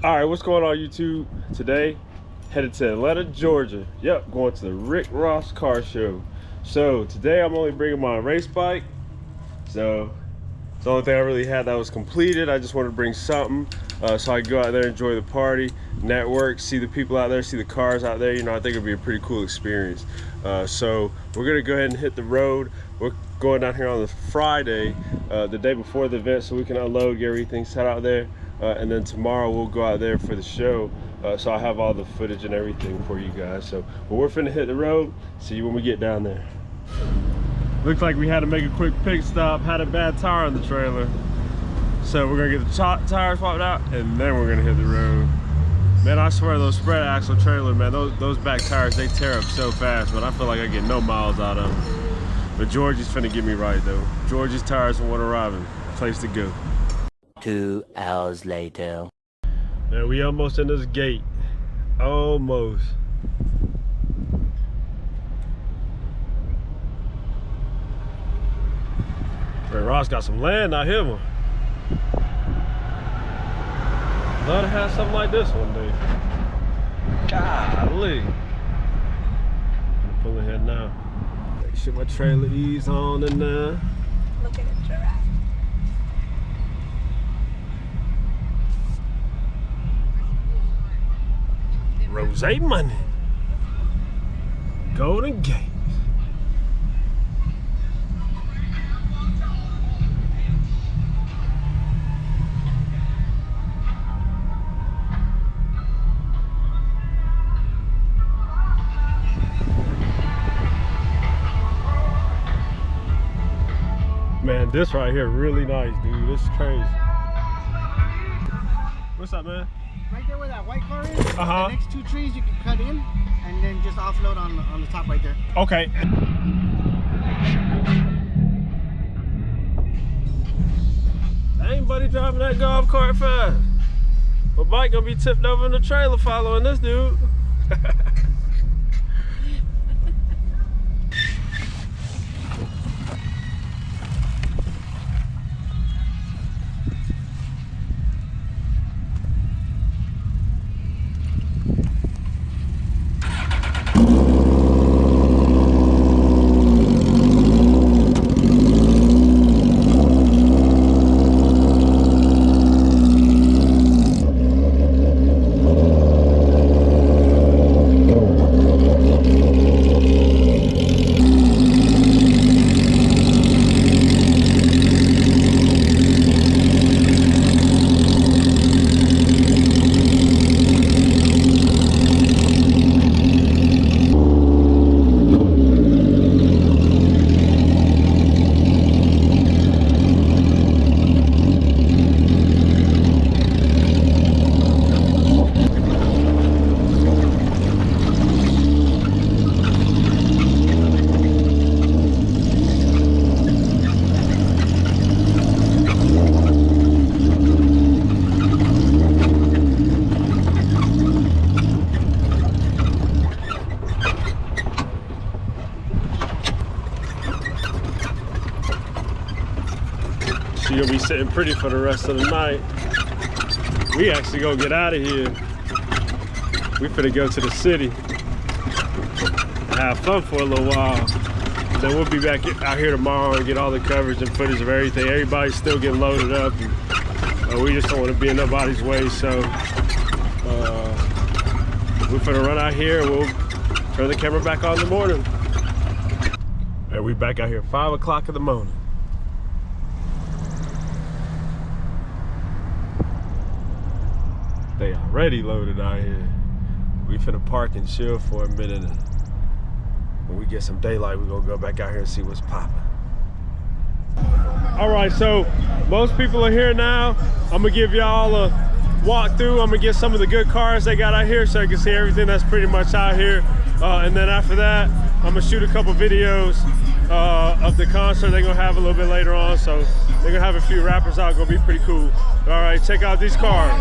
All right, what's going on YouTube? Today, headed to Atlanta, Georgia. Yep, going to the Rick Ross Car Show. So today I'm only bringing my race bike. So it's the only thing I really had that was completed. I just wanted to bring something so I can go out there, enjoy the party, network, see the people out there, see the cars out there. You know, I think it'd be a pretty cool experience. So we're gonna go ahead and hit the road. We're going down here on the Friday, the day before the event, so we can unload, get everything set out there. And then tomorrow we'll go out there for the show. So I have all the footage and everything for you guys. So, but we're finna hit the road. See you when we get down there. Looks like we had to make a quick pit stop. Had a bad tire on the trailer. So we're gonna get the tires swapped out and then we're gonna hit the road. Man, I swear those spread axle trailer, man, those back tires, they tear up so fast, but I feel like I get no miles out of them. But Georgie's finna get me right though. Georgie's tires and Warner Robin, place to go. 2 hours later. Man, we almost in this gate. Almost. Ray Ross got some land out here, man. Love to have something like this one day. Golly. I'm pulling here now. Make sure my trailer ease on and Look at it, giraffe. Rose money. Golden Gate. Man, this right here really nice, dude. This is crazy. What's up, man? Right there where that white car is, Uh-huh. the next 2 trees you can cut in and then just offload on the top right there. Okay. Dang, buddy driving that golf cart fast. My bike gonna be tipped over in the trailer following this dude. You'll be sitting pretty for the rest of the night. We actually gonna get out of here. We finna go to the city and have fun for a little while. Then we'll be back out here tomorrow and get all the coverage and footage of everything. Everybody's still getting loaded up. And, we just don't want to be in nobody's way, so we're finna run out here and we'll turn the camera back on in the morning. And we back out here 5 o'clock in the morning. They already loaded out here. We finna park and chill for a minute. And when we get some daylight, we're gonna go back out here and see what's popping. All right, so most people are here now. I'm gonna give y'all a walkthrough. I'm gonna get some of the good cars they got out here so you can see everything that's pretty much out here. And then after that, I'm gonna shoot a couple videos of the concert they're gonna have a little bit later on. So they're gonna have a few rappers out, gonna be pretty cool. All right, check out these cars.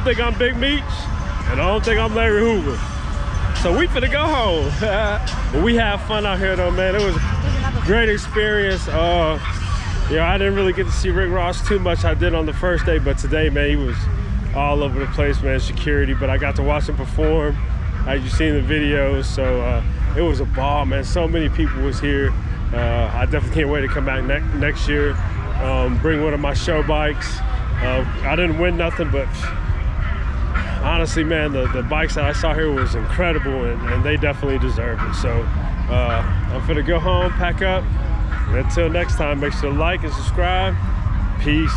don't think I'm Big Meech, and I don't think I'm Larry Hoover. So we finna go home. But we have fun out here though, man. It was a great experience. Yeah, I didn't really get to see Rick Ross too much. I did on the first day, but today, man, he was all over the place, man, security. But I got to watch him perform, as you seen the videos. So it was a ball, man. So many people was here. I definitely can't wait to come back next year. Bring one of my show bikes. I didn't win nothing, but honestly, man, the bikes that I saw here was incredible, and they definitely deserve it. So I'm finna go home, pack up, and until next time, make sure to like and subscribe. Peace.